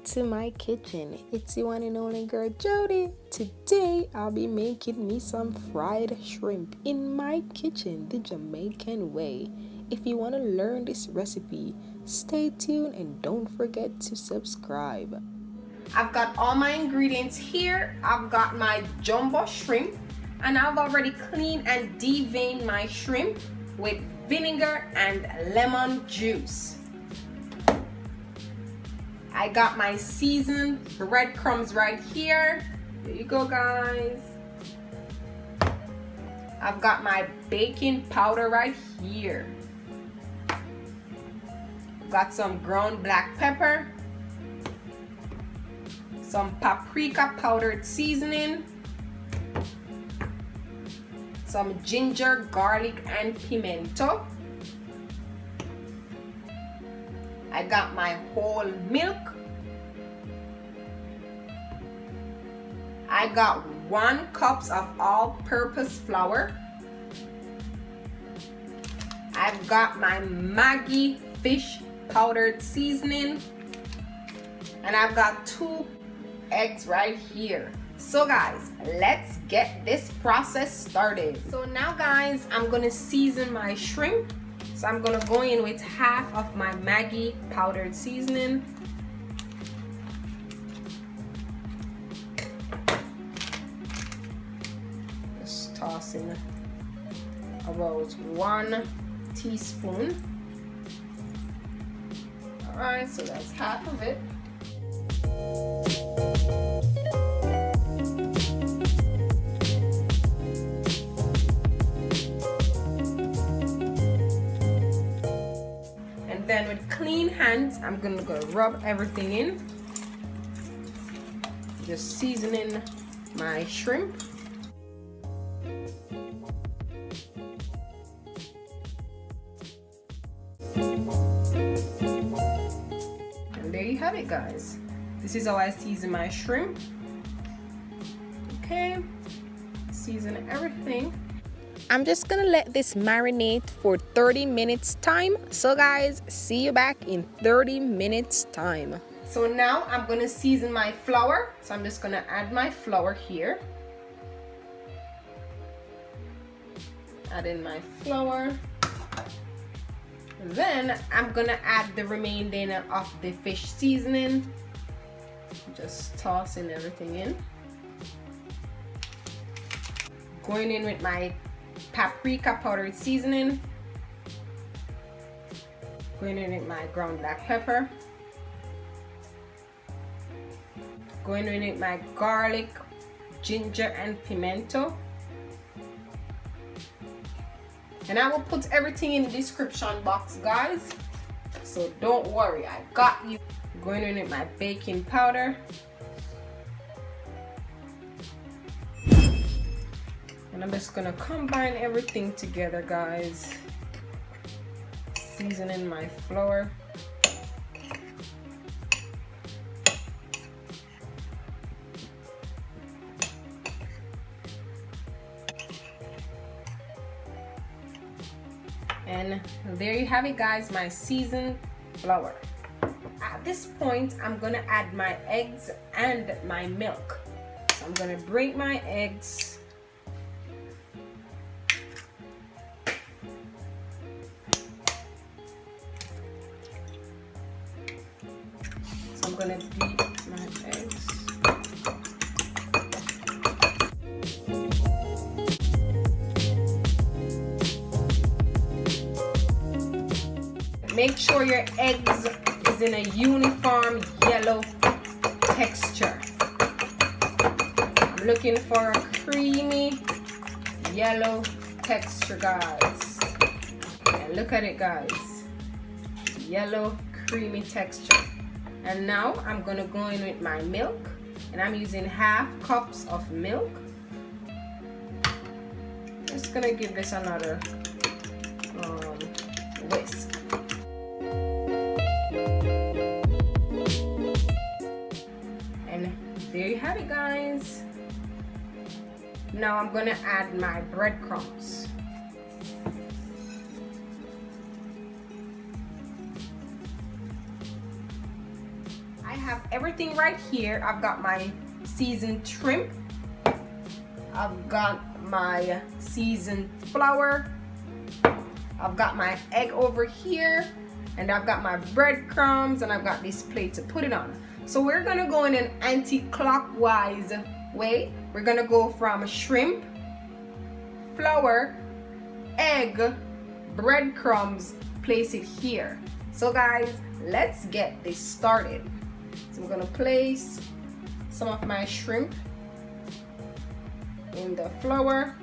to my kitchen. It's your one and only girl Jody. Today I'll be making me some fried shrimp in my kitchen the Jamaican way. If you want to learn this recipe, stay tuned and don't forget to subscribe. I've got all my ingredients here. I've got my jumbo shrimp and I've already cleaned and deveined my shrimp with vinegar and lemon juice. I got my seasoned breadcrumbs right here. There you go, guys. I've got my baking powder right here. I've got some ground black pepper, some paprika powdered seasoning, some ginger, garlic, and pimento. I got my whole milk. I got 1 cup of all-purpose flour. I've got my Maggi fish powdered seasoning. And I've got 2 eggs right here. So guys, let's get this process started. So now guys, I'm gonna season my shrimp. So I'm gonna go in with half of my Maggi powdered seasoning. Just toss in about 1 teaspoon. All right, so that's half of it. Then with clean hands, I'm gonna go rub everything in. Just seasoning my shrimp. And there you have it, guys. This is how I season my shrimp. Okay, season everything. I'm just gonna let this marinate for 30 minutes time. So guys, see you back in 30 minutes time. So now I'm gonna season my flour. So I'm just gonna add my flour here. Add in my flour. And then I'm gonna add the remaining of the fish seasoning. Just tossing everything in. Going in with my paprika powdered seasoning, going in with my ground black pepper, going in with my garlic, ginger, and pimento. And I will put everything in the description box, guys, so don't worry, I got you. Going in with my baking powder. And I'm just gonna combine everything together, guys. Seasoning my flour. And there you have it, guys, my seasoned flour. At this point, I'm gonna add my eggs and my milk. So I'm gonna break my eggs. I'm gonna beat my eggs. Make sure your eggs is in a uniform yellow texture. I'm looking for a creamy yellow texture, guys. And look at it, guys. Yellow creamy texture. And now I'm gonna go in with my milk, and I'm using half cups of milk. Just gonna give this another whisk. And there you have it, guys. Now I'm gonna add my breadcrumbs. have everything right here. I've got my seasoned shrimp. I've got my seasoned flour. I've got my egg over here, and I've got my breadcrumbs, and I've got this plate to put it on. So we're gonna go in an anti-clockwise way. We're gonna go from shrimp, flour, egg, breadcrumbs, place it here. So guys, let's get this started. So I'm gonna place some of my shrimp in the flour.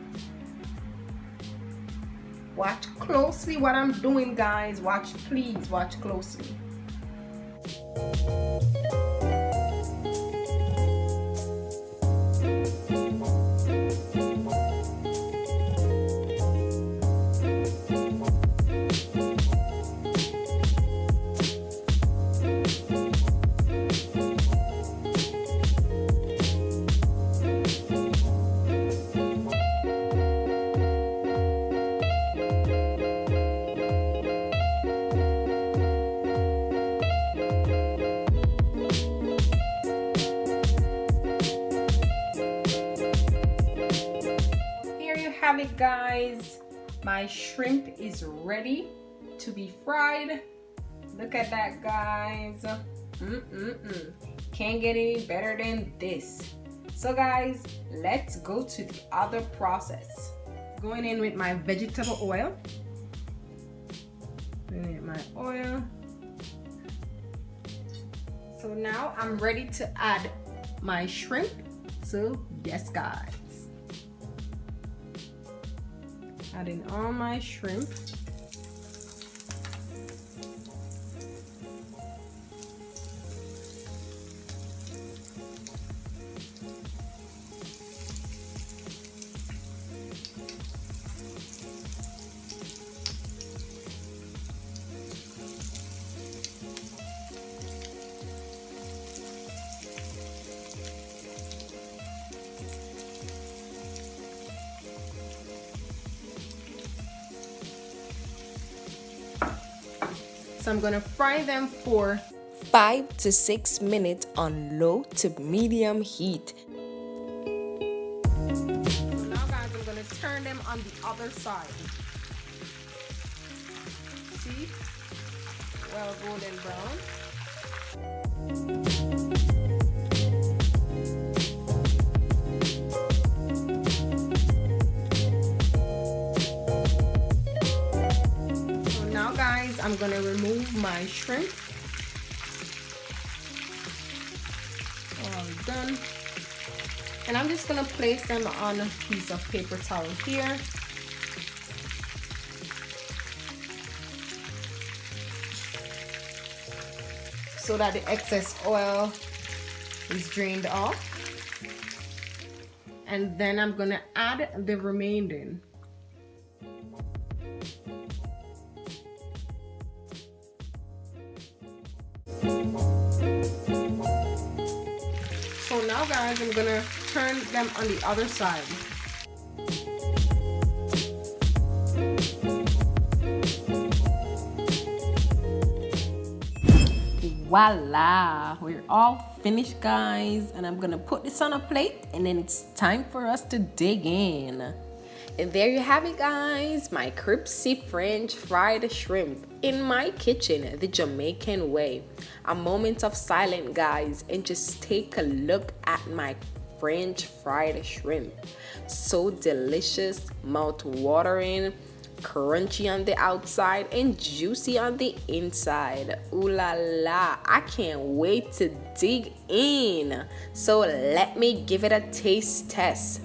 Watch closely what I'm doing, guys. Please watch closely. Have it, guys. My shrimp is ready to be fried. Look at that, guys. Can't get any better than this. So guys, let's go to the other process. Going in with my vegetable oil. Putting in my oil. So now I'm ready to add my shrimp. So yes, guys. Adding all my shrimp. So I'm gonna fry them for 5 to 6 minutes on low to medium heat. So now guys, I'm gonna turn them on the other side. See? Well, golden brown. I'm gonna remove my shrimp. All done. And I'm just gonna place them on a piece of paper towel here. So that the excess oil is drained off. And then I'm gonna add the remaining. So now guys, I'm gonna turn them on the other side. Voila, we're all finished, guys, and I'm gonna put this on a plate, and then it's time for us to dig in. And there you have it, guys, my Cripsy French fried shrimp in my kitchen, the Jamaican way. A moment of silence, guys, and just take a look at my French fried shrimp. So delicious, mouth-watering, crunchy on the outside and juicy on the inside. Ooh la la, I can't wait to dig in. So let me give it a taste test.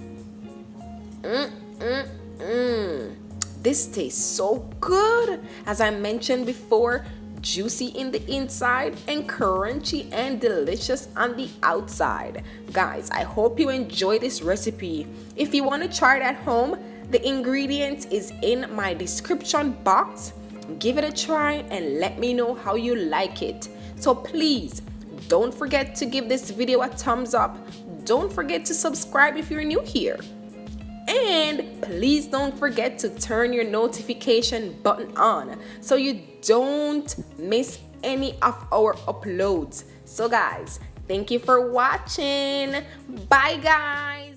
This tastes so good. As I mentioned before, juicy in the inside and crunchy and delicious on the outside. Guys, I hope you enjoy this recipe. If you want to try it at home, the ingredients is in my description box. Give it a try and let me know how you like it. So please don't forget to give this video a thumbs up. Don't forget to subscribe if you're new here. And please don't forget to turn your notification button on so you don't miss any of our uploads. So guys, thank you for watching. Bye guys.